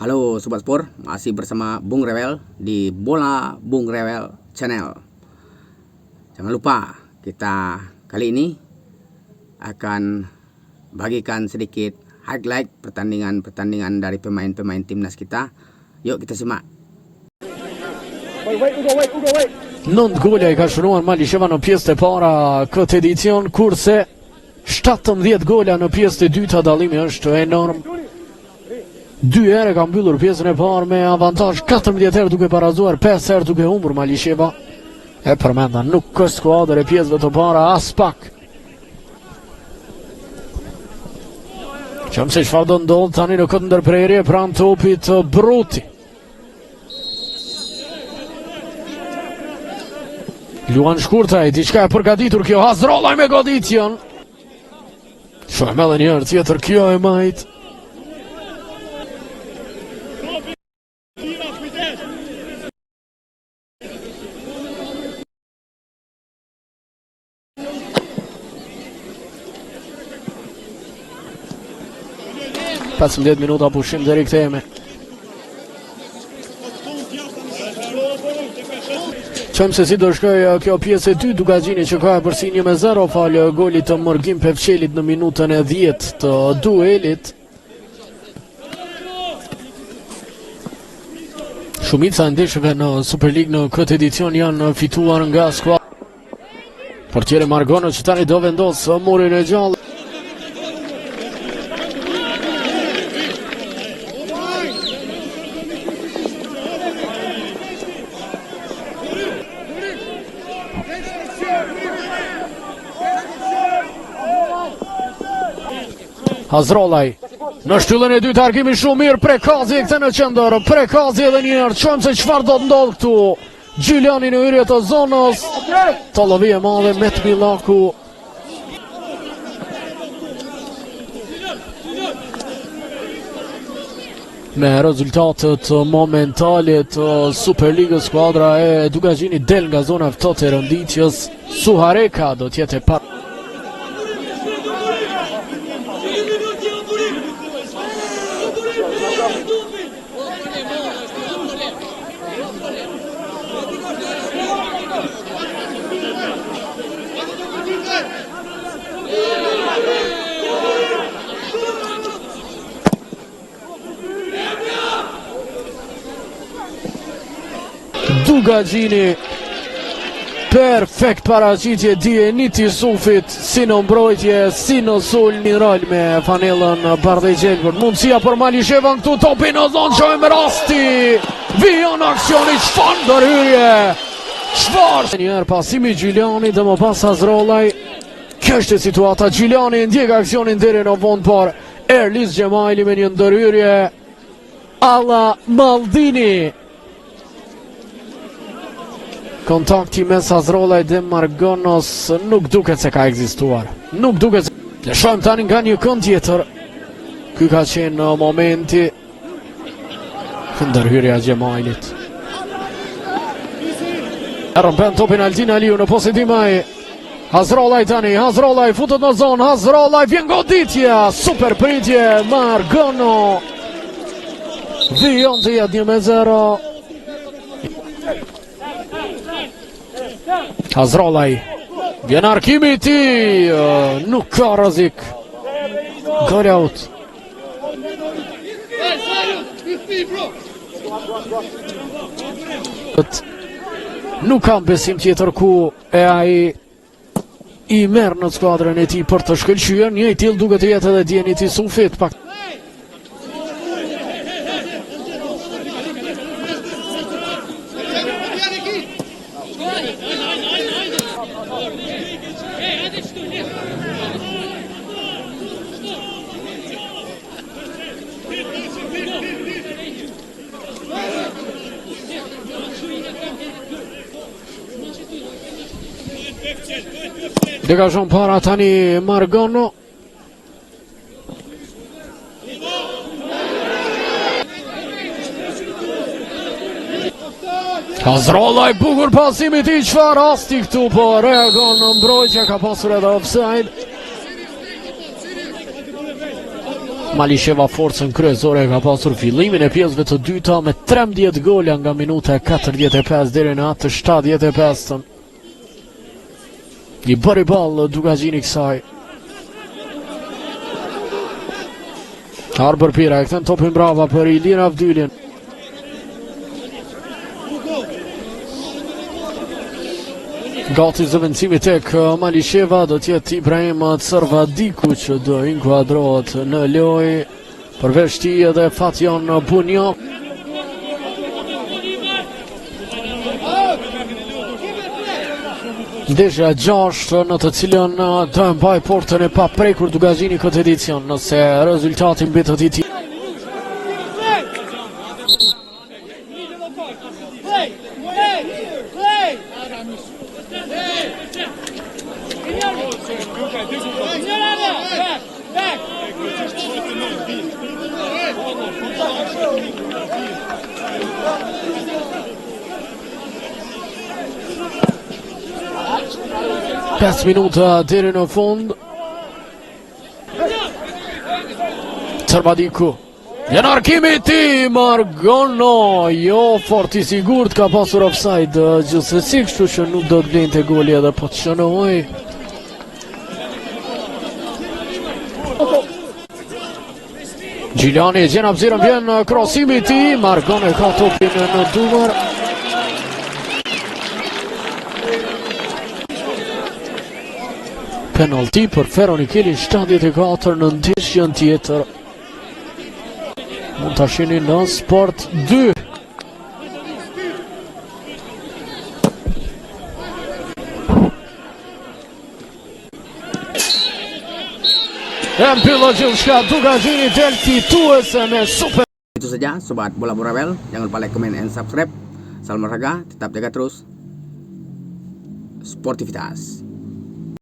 Halo Sobat Sport, masih bersama Bung Rewel di Bola Bung Rewel Channel. Jangan lupa kita kali ini akan bagikan sedikit highlight pertandingan dari pemain-pemain timnas kita. Yuk kita simak. Nënt gola I ka shënuar Malisheva në pjesët e para këtë edicion, kurse 17 gola në pjesët e dyta. Dallimi është enorm. 2 herë ka mbyllur pjesën e parë me avantazh 14 herë duke barazuar 5 herë duke humbur Malisheva. E përmenda, nuk ka skuadër e pjesëve të para as pak. Qëmë se çfarë do ndodh tani në këtë ndërprerje pranë topit Bruti. Luan Shkurtaj, diçka e përgatitur kjo, Hazrollaj me goditjen. Shohim edhe një herë tjetër, kjo e majt. Pasëm 10 minuta pushim deri kthehemi. Qëmë se si do shkoj kjo pjesë e 2, Dugagjini që ka e përsi 1-0 falë golit të Mërgim Pevçelit në minutën e 10 të duelit. Shumica ndeshjeve në Super League në këtë edicion janë fituar nga skuadra. Portiere Margono që tani do vendos murin e gjallë. Hazrollaj në shtyllën e dytë, argimi shumë mirë, Prekazi e këtë në qendër, Prekazi edhe njërë, qëmë se qëfar do të ndodhë këtu. Gjyljani në hyrje të zonës, të lëvi e madhe Met Milaku. Me rezultatet momentale të Superligës, skuadra e Dugagjini del nga zona ftohtë e rënditjes. Suhareka do t'jetë e parë. Dugagjini, perfekt paraqitje Dieniti Sufit, si në mbrojtje, si në sul, një rol me fanellën Bardej Gjelbër. Mundësia për Malisheva këtu, topi në zonë, qojmë rasti, vijon aksioni, qëfar ndërhyrje, qëfar. Njerë pasimi Gjyljani dhe më pas Hazrollaj, kështë e situata, Gjyljani ndjek aksionin deri në vend par, Erlis Gjemajli me një ndërhyrje, alla Maldini. Kontakti mes Hazrollaj dhe Margonos nuk duket se ka ekzistuar. Nuk duket se... Lëshojmë tani nga një kënd tjetër. Ky ka qenë në momenti ndërhyrja Gjemajlit. Rëmpen topin Aldin Aliu në posedim ai. Hazrollaj tani, Hazrollaj futet në zonë, Hazrollaj vjen goditja, super pritje, Margono vijon të jetë 1-0. Hazrollaj, vjen arkimi ti, nuk ka rrezik. Goal out. Nuk kam besim tjetër ku e ai I merr në skuadrën e tij për të shkëlqyer, një I tillë duket të jetë edhe Dieniti Sufit pak. Degazhon para tani Margono. Hazrollaj bukur pasimi ti, çfarë rasti këtu, po reagon në mbrojtje, ka pasur edhe offside. Malisheva forcën kryesore ka pasur fillimin e pjesëve të dyta me 13 gola nga minuta e 45 deri në atë 75. I bëri ball Dugazini kësaj. Arbër Pira e kthen topin brava për Ilira Avdylin. Gati zëvendësimi tek Malisheva do t'jetë Ibrahim Tsërvadiku që do inkuadrohet në lojë, përveç tij edhe Fatjon Bunjo. Ndeshja 6 në të cilën do e mbaj portën e paprekur Dugazini këtë edicion nëse rezultati mbetet i tij. Pesë minuta deri në fund. Tsërvadiku. Janarkimi i tij Margono, jo fort i sigurt, ka pasur offside gjithsesi, kështu që nuk do të blente goli edhe po të shënohej. Gjiliani gjen hapësirën, vjen krosimi i tij, Margono ka topin në duar. Penalti për Feronikeli 74 në ndeshjen tjetër. Mund ta shihni në Sport 2. E mbyllë gjithçka, Dugazini del fituese me super. Itu saja sobat bola Bung Rewel, jangan lupa like, comment, and subscribe. Salam olahraga, tetap jaga terus sportivitas.